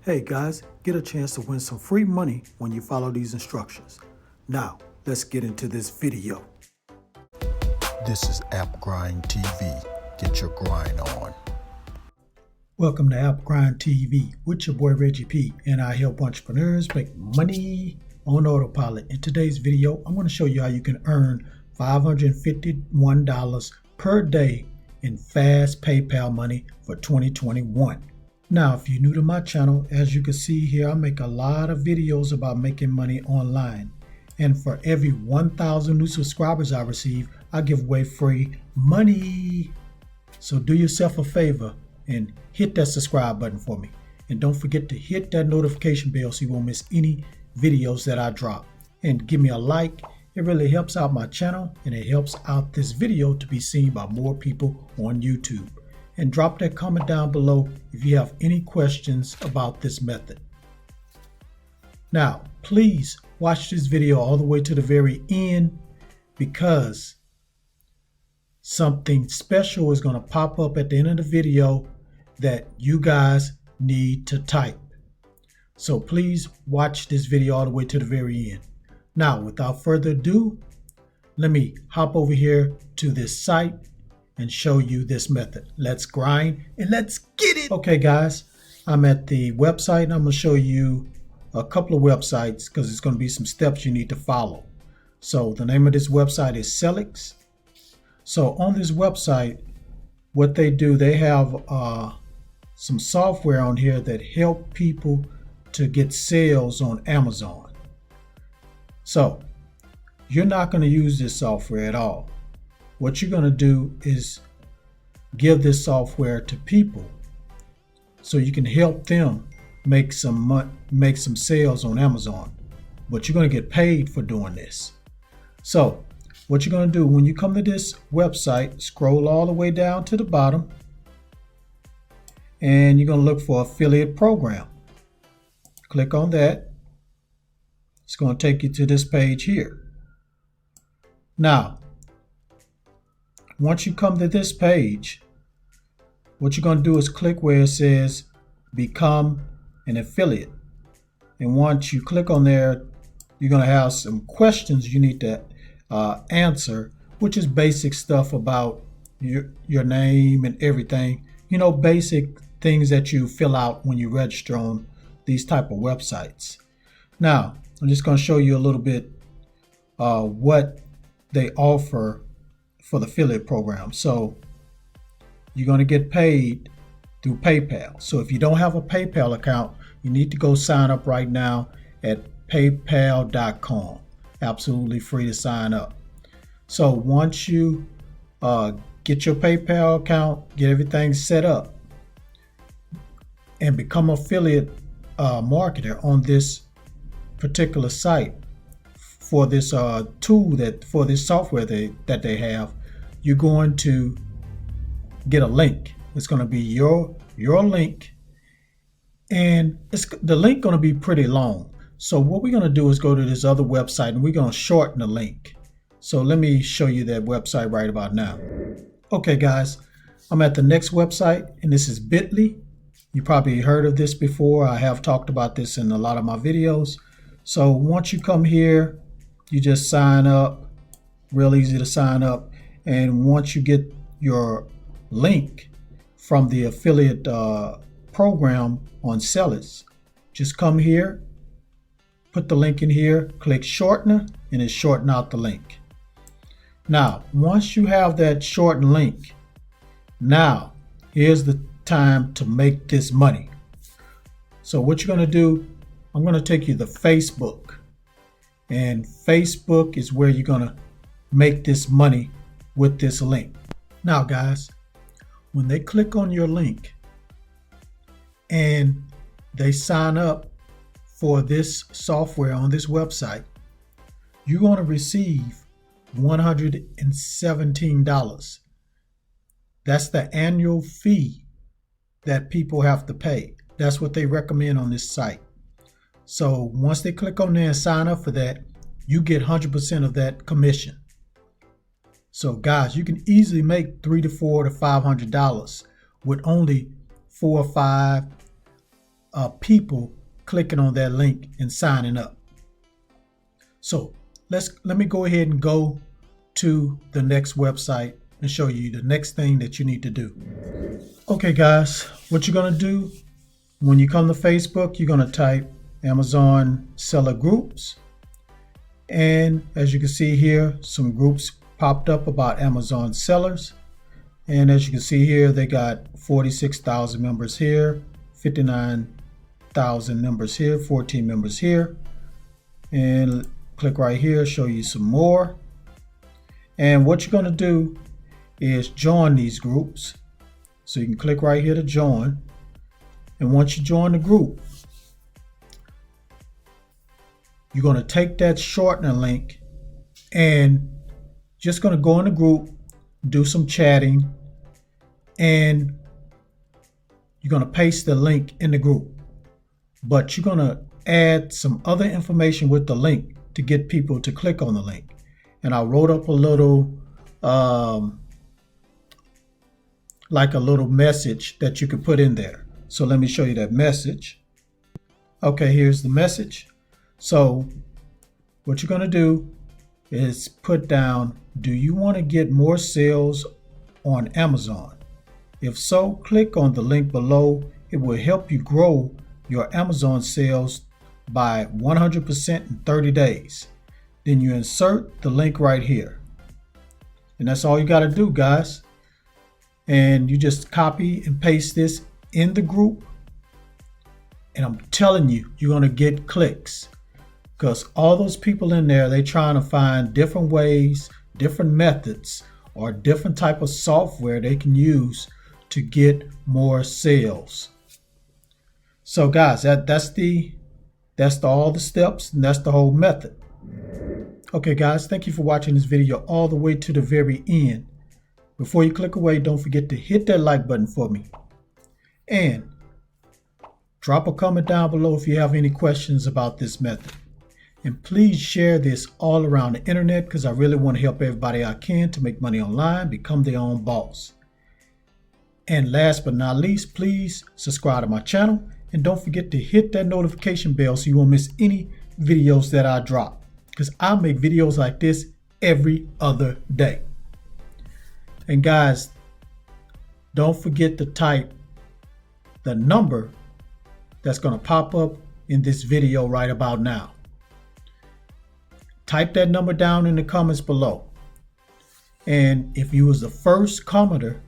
Hey guys, get a chance to win some free money when you follow these instructions. Now, let's get into this video. This is App Grind TV. Get your grind on. Welcome to App Grind TV with your boy Reggie P, and I help entrepreneurs make money on autopilot. In today's video, I'm going to show you how you can earn $551 per day in fast PayPal money for 2021. Now, if you're new to my channel, as you can see here, I make a lot of videos about making money online. And for every 1,000 new subscribers I receive, I give away free money. So do yourself a favor and hit that subscribe button for me. And don't forget to hit that notification bell so you won't miss any videos that I drop. And give me a like. It really helps out my channel and it helps out this video to be seen by more people on YouTube. And drop that comment down below if you have any questions about this method. Now, please watch this video all the way to the very end because something special is going to pop up at the end of the video that you guys need to type. So please watch this video all the way to the very end. Now, without further ado, let me hop over here to this site and show you this method. Let's grind and let's get it. Okay guys, I'm at the website and I'm gonna show you a couple of websites because it's gonna be some steps you need to follow. So the name of this website is Celix. So on this website, what they do, they have some software on here that help people to get sales on Amazon. So you're not gonna use this software at all. What you're going to do is give this software to people so you can help them make some sales on Amazon. But you're going to get paid for doing this. So what you're going to do when you come to this website, scroll all the way down to the bottom and you're going to look for affiliate program. Click on that. It's going to take you to this page here. Now, once you come to this page, what you're going to do is click where it says become an affiliate. And once you click on there, you're going to have some questions you need to answer, which is basic stuff about your name and everything. You know, basic things that you fill out when you register on these type of websites. Now, I'm just going to show you a little bit what they offer for the affiliate program. So you're going to get paid through PayPal. So if you don't have a PayPal account, you need to go sign up right now at paypal.com. Absolutely free to sign up. So once you get your PayPal account, get everything set up, and become affiliate marketer on this particular site for this tool for this software that they have, you're going to get a link. It's going to be your link, and the link going to be pretty long. So what we're going to do is go to this other website and we're going to shorten the link. So let me show you that website right about now. Okay guys, I'm at the next website and this is Bitly. You probably heard of this before. I have talked about this in a lot of my videos. So once you come here, you just sign up. Real easy to sign up. And once you get your link from the affiliate program on Celix, just come here, put the link in here, click shortener, and it shorten out the link. Now, once you have that shortened link, now here's the time to make this money. So what you're going to do, I'm going to take you to Facebook. And Facebook is where you're going to make this money with this link. Now guys, when they click on your link and they sign up for this software on this website, you're going to receive $117. That's the annual fee that people have to pay. That's what they recommend on this site. So once they click on there and sign up for that, you get 100% of that commission. So guys, you can easily make $300 to $500 with only 4 or 5 people clicking on that link and signing up. So let me go ahead and go to the next website and show you the next thing that you need to do. Okay guys, what you're going to do when you come to Facebook, you're going to type Amazon seller groups. And as you can see here, some groups popped up about Amazon sellers. And as you can see here, they got 46,000 members here, 59,000 members here, 14 members here. And click right here, show you some more. And what you're going to do is join these groups. So you can click right here to join. And once you join the group, you're going to take that shortener link and just going to go in the group, do some chatting, and you're going to paste the link in the group. But you're going to add some other information with the link to get people to click on the link. And I wrote up a little, like a little message that you could put in there. So let me show you that message. Okay, here's the message. So what you're going to do is put down, do you want to get more sales on Amazon? If so, click on the link below. It will help you grow your Amazon sales by 100% in 30 days. Then you insert the link right here. And that's all you got to do, guys. And you just copy and paste this in the group. And I'm telling you, you're going to get clicks. Because all those people in there, they're trying to find different ways, different methods, or different type of software they can use to get more sales. So guys, that's all the steps, and that's the whole method. Okay guys, thank you for watching this video all the way to the very end. Before you click away, don't forget to hit that like button for me. And drop a comment down below if you have any questions about this method. And please share this all around the internet because I really want to help everybody I can to make money online, become their own boss. And last but not least, please subscribe to my channel and don't forget to hit that notification bell so you won't miss any videos that I drop, because I make videos like this every other day. And guys, don't forget to type the number that's going to pop up in this video right about now. Type that number down in the comments below. And if you was the first commenter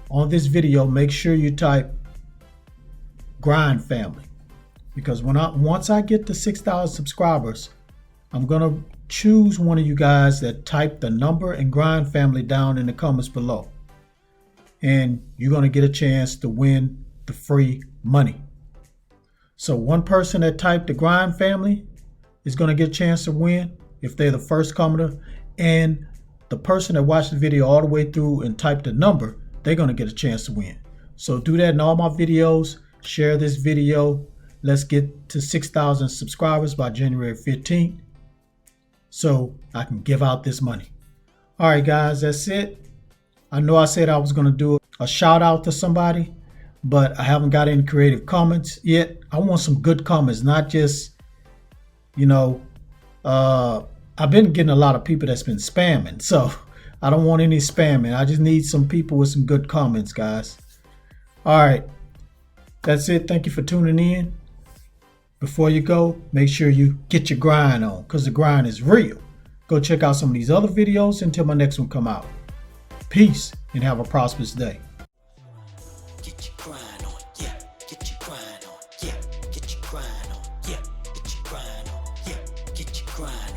on this video, make sure you type Grind Family, because once I get to 6,000 subscribers, I'm gonna choose one of you guys that type the number and Grind Family down in the comments below, and you're gonna get a chance to win the free money. So one person that typed the Grind Family is gonna get a chance to win if they're the first commenter, and the person that watched the video all the way through and typed the number, they're gonna get a chance to win. So do that in all my videos. Share this video. Let's get to 6,000 subscribers by January 15th so I can give out this money. All right, guys, that's it. I know I said I was going to do a shout out to somebody, but I haven't got any creative comments yet. I want some good comments, not just, I've been getting a lot of people that's been spamming, so I don't want any spamming. I just need some people with some good comments, guys. All right. That's it. Thank you for tuning in. Before you go, make sure you get your grind on, because the grind is real. Go check out some of these other videos until my next one come out. Peace and have a prosperous day. Get your grind on, yeah. Get your grind on, yeah. Get your grind on, yeah. Get your grind on, yeah. Get your grind on.